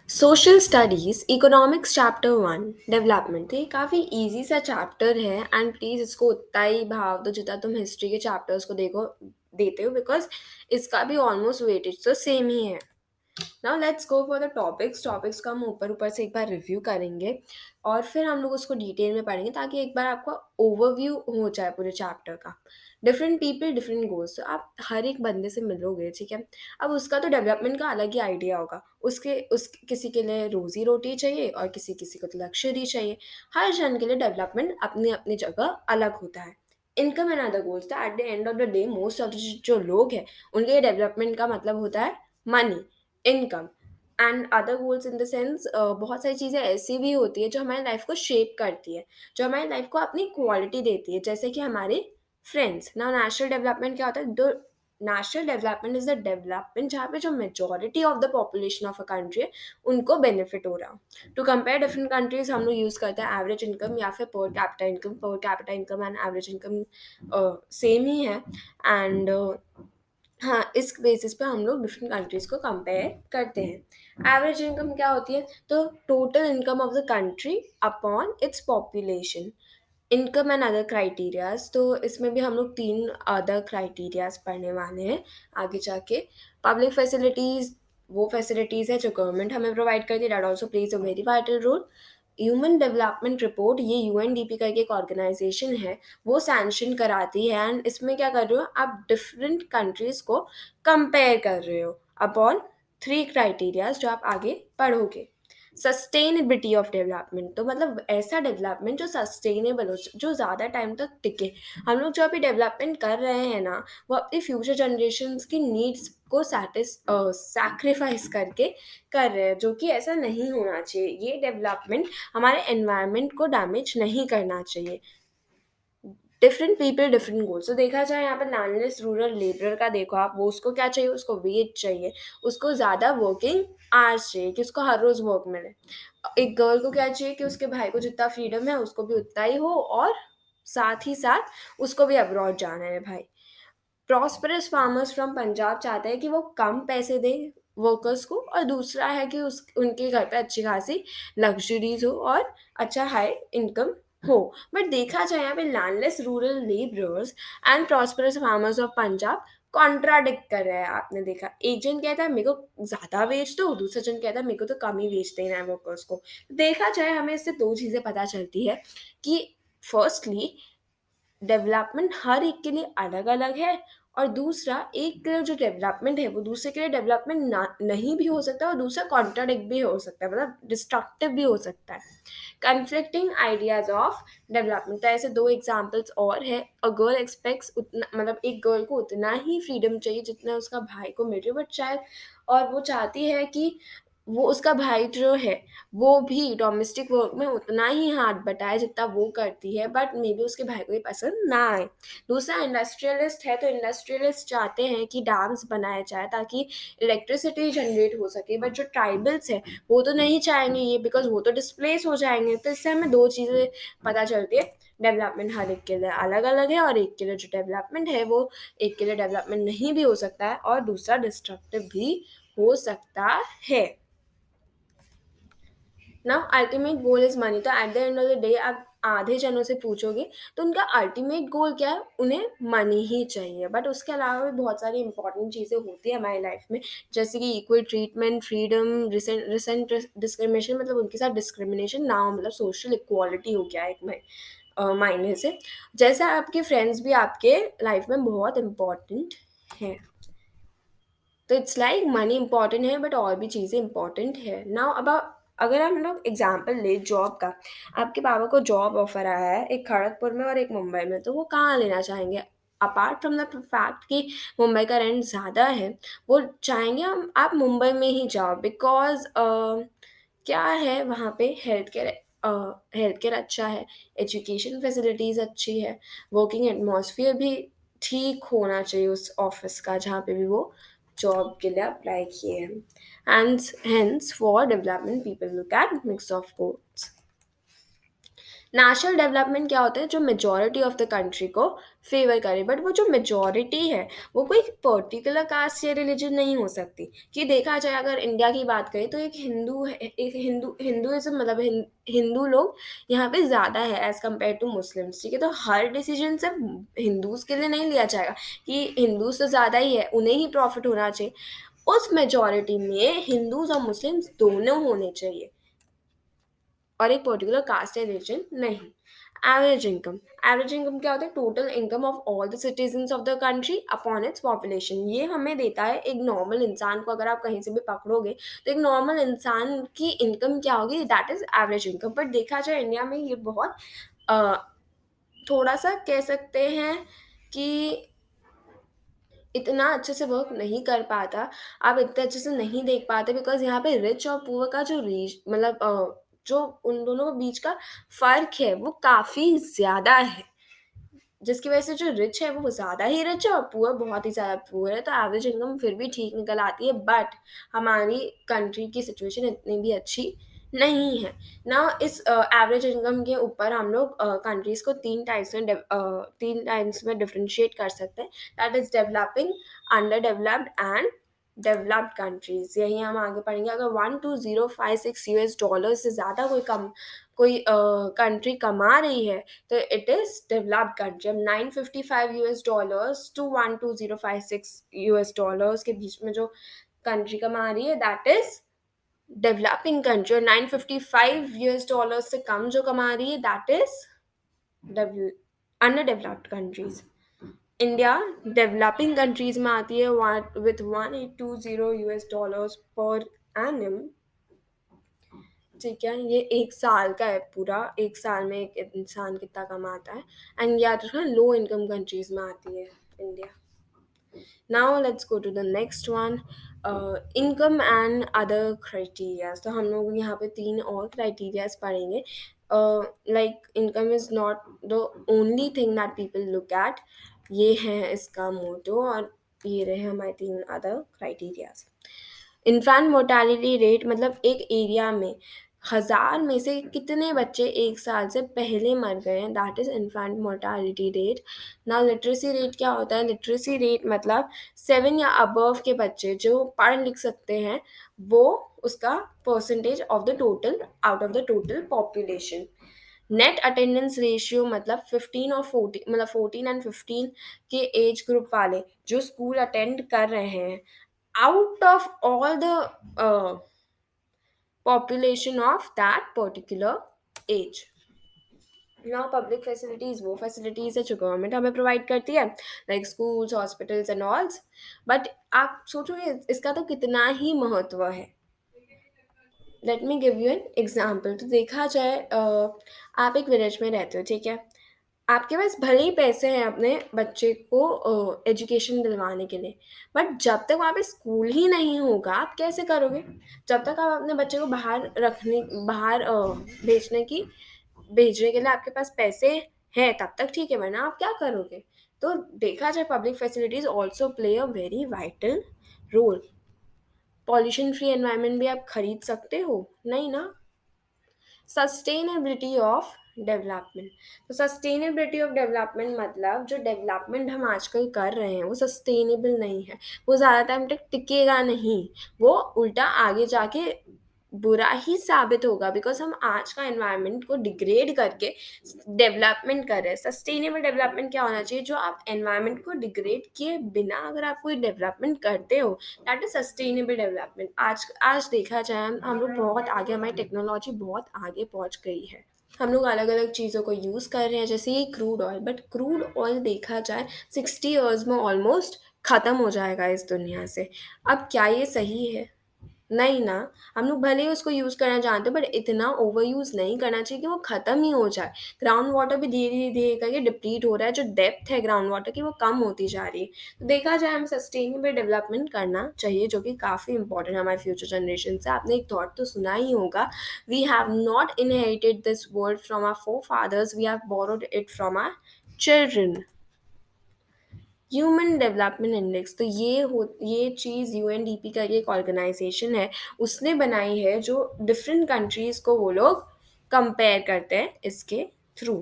Social studies economics chapter 1 development. तो ये काफ़ी इजी सा चैप्टर है एंड प्लीज़ इसको उतना ही भाव दो जितना तुम हिस्ट्री के चैप्टर्स को देखो देते हो, बिकॉज इसका भी ऑलमोस्ट वेटेज तो सेम ही है। Now let's go for the topics को हम ऊपर ऊपर से एक बार रिव्यू करेंगे और फिर हम लोग उसको डिटेल में पढ़ेंगे ताकि एक बार आपको ओवरव्यू हो जाए पूरे चैप्टर का। डिफरेंट पीपल डिफरेंट गोल्स, तो आप हर एक बंदे से मिलोगे, ठीक है। अब उसका तो डेवलपमेंट का अलग ही आइडिया होगा। उस किसी के लिए रोजी रोटी चाहिए और किसी किसी को तो लक्ष्य चाहिए। हर जन के लिए डेवलपमेंट अपनी अपनी जगह अलग होता है। Income and other goals, at the end of the day most of जो लोग हैं उनके लिए डेवलपमेंट का मतलब होता है money, income and other goals in the sense. बहुत सारी चीज़ें ऐसी भी होती है जो हमारी लाइफ को शेप करती है, जो हमारी लाइफ को अपनी क्वालिटी देती है, जैसे कि हमारे फ्रेंड्स ना। नेशनल डेवलपमेंट क्या होता है? दो national development is the development जहाँ पे जो majority of the population of a country है उनको बेनिफिट हो रहा हो। टू कंपेयर डिफरेंट कंट्रीज हम लोग यूज़ करते हैं एवरेज इनकम या फिर per capita income and average income same ही है। एंड हाँ, इस बेसिस पे हम लोग डिफरेंट कंट्रीज़ को कंपेयर करते हैं। एवरेज इनकम क्या होती है? तो total income of the country upon its population. Income and other criterias, तो इसमें भी हम लोग तीन अदर क्राइटेरियाज पढ़ने वाले हैं आगे जाके। पब्लिक फैसिलिटीज़, वो फैसिलिटीज़ है जो गवर्नमेंट हमें प्रोवाइड करती है, that also plays a very vital role. Human development report, ये यूएनडीपी करके एक ऑर्गेनाइजेशन है, वो सैंक्शन कराती है एंड इसमें क्या कर रहे हो आप? डिफरेंट कंट्रीज को कंपेयर कर रहे हो अपॉन थ्री क्राइटेरियाज जो आप आगे पढ़ोगे। सस्टेनेबिलिटी ऑफ डेवलपमेंट, तो मतलब ऐसा डेवलपमेंट जो सस्टेनेबल हो, जो ज़्यादा टाइम तक टिके। हम लोग जो अभी डेवलपमेंट कर रहे हैं ना, वो अपनी फ्यूचर जनरेशन्स की नीड्स को सैक्रिफाइस करके कर रहे हैं, जो कि ऐसा नहीं होना चाहिए। ये डेवलपमेंट हमारे एनवायरनमेंट को डैमेज नहीं करना चाहिए। डिफरेंट पीपल डिफरेंट गोल्स, तो देखा जाए यहाँ पर लैंडलेस रूरल लेबरर का देखो आप, वो उसको क्या चाहिए? उसको वेज चाहिए, उसको ज़्यादा वर्किंग आवर्स चाहिए कि उसको हर रोज़ वर्क मिले। एक गर्ल को क्या चाहिए? कि उसके भाई को जितना फ्रीडम है उसको भी उतना ही हो, और साथ ही साथ उसको भी अब्रॉड जाना है भाई। प्रॉस्परस फार्मर्स फ्रॉम पंजाब चाहते हैं कि वो कम पैसे दें वर्कर्स को, और दूसरा है कि उस उनके घर पे अच्छी खासी लग्जरीज हो और अच्छा हाई इनकम हो। बट देखा जाए यहाँ पे landless rural labourers and prosperous farmers of Punjab contradict कर रहे हैं। आपने देखा, एक जन कहता है मेरे को ज़्यादा वेच दो, दूसरा जन कहता है मेरे को तो कम ही वेच देना है वर्कर्स को। देखा जाए हमें इससे दो चीज़ें पता चलती है कि फर्स्टली डेवलपमेंट हर एक के लिए अलग अलग है, और दूसरा एक के लिए जो डेवलपमेंट है वो दूसरे के लिए डेवलपमेंट ना नहीं भी हो सकता, और दूसरा कॉन्ट्राडिक्ट भी हो सकता है, मतलब डिस्ट्रक्टिव भी हो सकता है। कन्फ्लिक्टिंग आइडियाज ऑफ डेवलपमेंट, तो ऐसे दो एग्जाम्पल्स और है। अ गर्ल एक्सपेक्ट्स उतना, मतलब एक गर्ल को उतना ही फ्रीडम चाहिए जितना उसका भाई को मिल रही है, बट शायद और वो चाहती है कि वो उसका भाई जो है वो भी डोमेस्टिक वर्क में उतना ही हाथ बटाए जितना वो करती है, बट मे बी उसके भाई को ये पसंद ना आए। दूसरा इंडस्ट्रियलिस्ट है, तो इंडस्ट्रियलिस्ट चाहते हैं कि डैम्स बनाए जाए ताकि इलेक्ट्रिसिटी जनरेट हो सके, बट जो ट्राइबल्स है वो तो नहीं चाहेंगे ये, बिकॉज वो तो डिस्प्लेस हो जाएंगे। तो इससे हमें दो चीज़ें पता चलती है, डेवलपमेंट हर एक के लिए अलग अलग है, और एक के लिए जो डेवलपमेंट है वो एक के लिए डेवलपमेंट नहीं भी हो सकता है, और दूसरा डिस्ट्रक्टिव भी हो सकता है। ना अल्टीमेट गोल इज मनी, तो at the end of the day आप आधे जनों से पूछोगे तो उनका अल्टीमेट गोल क्या है? उन्हें मनी ही चाहिए। बट उसके अलावा भी बहुत सारी इंपॉर्टेंट चीज़ें होती है हमारी लाइफ में, जैसे कि equal treatment, freedom, recent discrimination, मतलब उनके साथ डिस्क्रिमिनेशन ना हो, मतलब सोशल इक्वालिटी हो गया एक में मायने से। जैसे आपके फ्रेंड्स भी आपके लाइफ में बहुत इंपॉर्टेंट हैं। तो इट्स लाइक मनी इंपॉर्टेंट है बट और भी चीज़ें इंपॉर्टेंट है। नाउ अब अगर हम लोग एग्जांपल ले जॉब का, आपके पापा को जॉब ऑफर आया है एक खड़गपुर में और एक मुंबई में, तो वो कहाँ लेना चाहेंगे? अपार्ट फ्रॉम द फैक्ट कि मुंबई का रेंट ज़्यादा है, वो चाहेंगे हम आप मुंबई में ही जाओ, बिकॉज क्या है वहाँ पे? हेल्थ केयर अच्छा है, एजुकेशन फैसिलिटीज़ अच्छी है, वर्किंग एटमॉस्फेयर भी ठीक होना चाहिए उस ऑफिस का जहाँ पे भी वो जॉब के लिए अप्लाई किए हैं। And hence for development people look eight mix of goals. National development क्या होता है? जो मेजॉरिटी ऑफ द कंट्री को फेवर करे, बट वो जो मेजोरिटी है वो कोई पर्टिकुलर कास्ट या रिलीजन नहीं हो सकती। कि देखा जाए अगर इंडिया की बात करें तो एक हिंदू है, एक हिंदुइज्म मतलब हिंदू लोग यहाँ पे ज़्यादा है एज़ कम्पेयर टू मुस्लिम्स, ठीक है। तो हर डिसीजन सिर्फ हिंदूज के लिए नहीं लिया जाएगा कि हिंदूज तो ज़्यादा ही है उन्हें ही प्रॉफिट होना चाहिए। उस मेजोरिटी में हिंदूज और मुस्लिम्स दोनों होने चाहिए और एक पर्टिकुलर कास्ट या रिलीजन नहीं। एवरेज इनकम क्या होता है? Total income of all the citizens of the country upon its population. ये हमें देता है एक नॉर्मल इंसान को, अगर आप कहीं से भी पकड़ोगे तो एक नॉर्मल इंसान की इनकम क्या होगी, that is average income. But देखा जाए इंडिया में ये बहुत अ, थोड़ा सा कह सकते हैं कि इतना अच्छे से वर्क नहीं कर पाता, आप इतने अच्छे से नहीं देख पाते, बिकॉज़ यहाँ पे रिच और पुअर का जो मतलब जो उन दोनों के बीच का फ़र्क है वो काफ़ी ज़्यादा है। जिसकी वजह से जो रिच है वो ज़्यादा ही रिच है और पुअर बहुत ही ज़्यादा पुअर है, तो एवरेज इनकम फिर भी ठीक निकल आती है, बट हमारी कंट्री की सिचुएशन इतनी भी अच्छी नहीं है ना। इस एवरेज इनकम के ऊपर हम लोग कंट्रीज़ को 3 टाइम्स में डिफरेंशिएट कर सकते हैं, that is developing, under developed and developed countries. यही हम आगे पढ़ेंगे। अगर 12056 यूएस डॉलर से ज़्यादा कोई कंट्री कमा रही है तो इट इज़ डेवलप्ड कंट्री। अब 955 US dollars to 12056 US dollars के बीच में जो कंट्री कमा रही है दैट इज़ डेवलपिंग कंट्री, और 955 यूएस डॉलर्स से कम जो कमा रही है that is under developed countries. India developing countries में आती है with 1820 US dollars per annum, ठीक है। ये एक साल का है पूरा, एक साल में एक इंसान कितना कमाता है। एंड याद रखना लो इनकम कंट्रीज में आती है India. Now let's go to the next one, income and other criterias. तो हम लोग यहाँ पे 3 और क्राइटेरियाज पढ़ेंगे। Like income is not the only thing that people look at, ये है इसका मोटो, और ये रहे हमारे 3 other criterias. Infant mortality rate मतलब एक एरिया में 1000 में से कितने बच्चे 1 साल से पहले मर गए हैं, that is infant mortality rate. ना लिटरेसी रेट क्या होता है? लिटरेसी रेट मतलब 7 या अबव के बच्चे जो पढ़ लिख सकते हैं, वो उसका percentage of the total out of the total population. Net attendance ratio मतलब 15 और 14 मतलब 14 एंड 15 के एज ग्रुप वाले जो स्कूल अटेंड कर रहे हैं out of all the population of that particular age। Now public facilities वो फैसिलिटीज़ है जो गवर्नमेंट हमें प्रोवाइड करती है, like schools, hospitals and alls. But आप सोचोगे इसका तो कितना ही महत्व है। Let me give you an example. तो देखा जाए आप एक विलेज में रहते हो, ठीक है। आपके पास भले ही पैसे हैं अपने बच्चे को एजुकेशन दिलवाने के लिए, बट जब तक वहाँ पे स्कूल ही नहीं होगा आप कैसे करोगे? जब तक आप अपने बच्चे को बाहर भेजने के लिए आपके पास पैसे हैं तब तक ठीक है, वरना आप क्या करोगे? तो देखा जाए public facilities also play a very vital role. Pollution free environment भी आप खरीद सकते हो? नहीं ना। Sustainability of development. तो सस्टेनेबिलिटी ऑफ डेवलपमेंट मतलब जो डेवलपमेंट हम आजकल कर रहे हैं वो सस्टेनेबल नहीं है, वो ज़्यादा टाइम तक टिकेगा नहीं, वो उल्टा आगे जाके बुरा ही साबित होगा, बिकॉज हम आज का एनवायरनमेंट को डिग्रेड करके डेवलपमेंट कर रहे हैं। सस्टेनेबल डेवलपमेंट क्या होना चाहिए? जो आप एनवायरनमेंट को डिग्रेड किए बिना अगर आप कोई डेवलपमेंट करते हो, दैट इज सस्टेनेबल डेवलपमेंट। आज देखा जाए हम लोग बहुत आगे, हमारी टेक्नोलॉजी बहुत आगे पहुंच गई है। हम लोग अलग अलग चीज़ों को यूज़ कर रहे हैं, जैसे ये crude oil. But crude oil देखा जाए 60 ईयर्स में ऑलमोस्ट ख़त्म हो जाएगा इस दुनिया से। अब क्या ये सही है? नहीं ना। हम लोग भले ही उसको यूज़ करना जानते हैं, बट इतना ओवर यूज़ नहीं करना चाहिए कि वो ख़त्म ही हो जाए। ग्राउंड वाटर भी धीरे धीरे करके डिप्लीट हो रहा है, जो डेप्थ है ग्राउंड वाटर की वो कम होती जा रही है। तो देखा जाए हमें सस्टेनेबल डेवलपमेंट करना चाहिए, जो कि काफ़ी इंपॉर्टेंट है हमारे फ्यूचर जनरेशन से। आपने एक थॉट तो सुना ही होगा, we have not inherited this world from our forefathers, we have borrowed it from our children. Human development index, तो ये चीज़ यूएनडीपी का ये एक ऑर्गेनाइजेशन है, उसने बनाई है, जो डिफरेंट कंट्रीज़ को वो लोग कंपेयर करते हैं इसके थ्रू।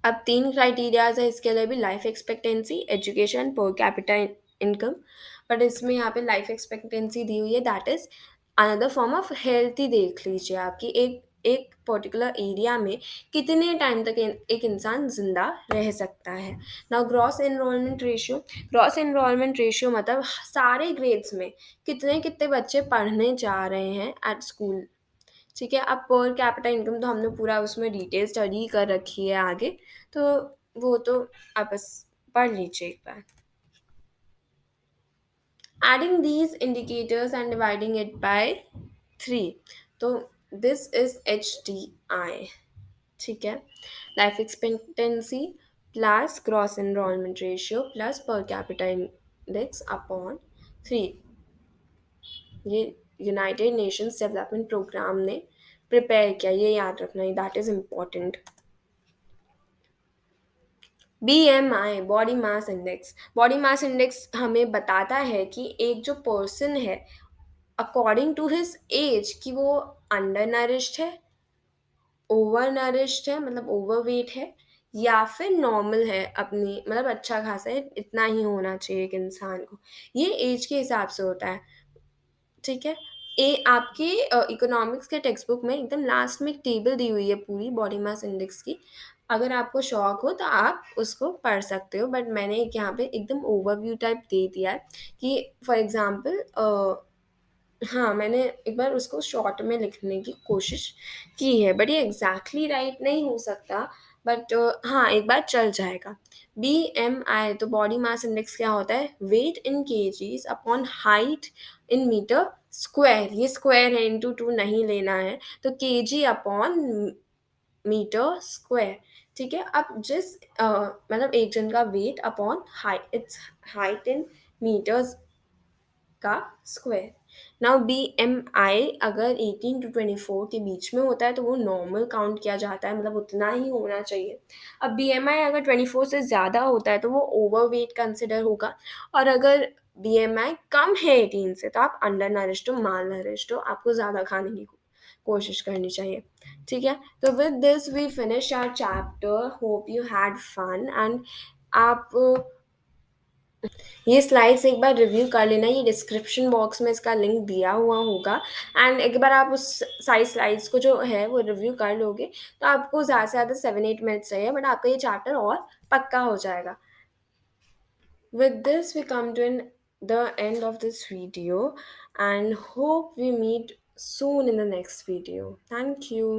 अब 3 क्राइटेरियाज़ है इसके लिए भी, life expectancy, education, per capita income. But इसमें यहाँ पे लाइफ एक्सपेक्टेंसी दी हुई है, that is another form of health ही देख लीजिए आपकी एक एक पर्टिकुलर एरिया में कितने टाइम तक एक इंसान जिंदा रह सकता है। Now gross enrolment ratio, gross enrolment ratio मतलब सारे ग्रेड्स में कितने कितने बच्चे पढ़ने जा रहे हैं एट स्कूल। ठीक है, अब पर कैपिटा इनकम तो हमने पूरा उसमें डिटेल स्टडी कर रखी है आगे, तो वो तो आप बस पढ़ लीजिए एक बार। Adding these indicators and dividing it by 3, तो दिस इज HDI। ठीक है, life expectancy plus gross enrolment ratio plus per capita index upon 3। ये यूनाइटेड नेशंस डेवलपमेंट प्रोग्राम ने प्रिपेयर किया, ये याद रखना है, that is important. BMI, body mass index, body mass index हमें बताता है कि एक जो पर्सन है अकॉर्डिंग टू हिज एज कि वो अंडर नरिश्ड है, ओवर नरिश्ड है मतलब ओवरवेट है, या फिर नॉर्मल है, अपनी मतलब अच्छा खासा है, इतना ही होना चाहिए एक इंसान को। ये एज के हिसाब से होता है। ठीक है, ए आपके इकोनॉमिक्स के टेक्स्ट बुक में एकदम लास्ट में एक टेबल दी हुई है पूरी बॉडी मास इंडेक्स की। अगर आपको शौक हो तो आप उसको पढ़ सकते हो, बट मैंने एक यहाँ पे एकदम ओवरव्यू टाइप दे दिया है कि फॉर एग्जांपल हाँ, मैंने एक बार उसको शॉर्ट में लिखने की कोशिश की है, बट ये एग्जैक्टली राइट नहीं हो सकता, बट हाँ एक बार चल जाएगा। BMI तो बॉडी मास इंडेक्स क्या होता है, weight in kgs upon height in metre square, ये स्क्वायर है, इंटू टू नहीं लेना है, तो केजी अपॉन मीटर स्क्वायर। ठीक है, अब जिस मतलब एक जन का weight upon height, it's height in metres का स्क्वायर। नाउ BMI अगर 18 to 24 के बीच में होता है तो वो नॉर्मल काउंट किया जाता है, मतलब उतना ही होना चाहिए। अब BMI अगर 24 से ज़्यादा होता है तो वो ओवरवेट कंसिडर होगा, और अगर BMI कम है 18 से तो आप अंडर नरिश्ड हो, माल नरिश्ड हो, आपको ज़्यादा खाने की कोशिश करनी चाहिए। ठीक है, तो with this we finish our chapter, hope you had fun, and आप ये स्लाइड्स एक बार रिव्यू कर लेना, ये डिस्क्रिप्शन बॉक्स में इसका लिंक दिया हुआ होगा, एंड एक बार आप उस सारी स्लाइड्स को जो है वो रिव्यू कर लोगे तो आपको ज़्यादा से ज़्यादा 7-8 मिनट्स चाहिए, बट आपका ये चैप्टर और पक्का हो जाएगा। With this we come to the end of this video, and hope we meet soon in the next video. Thank you.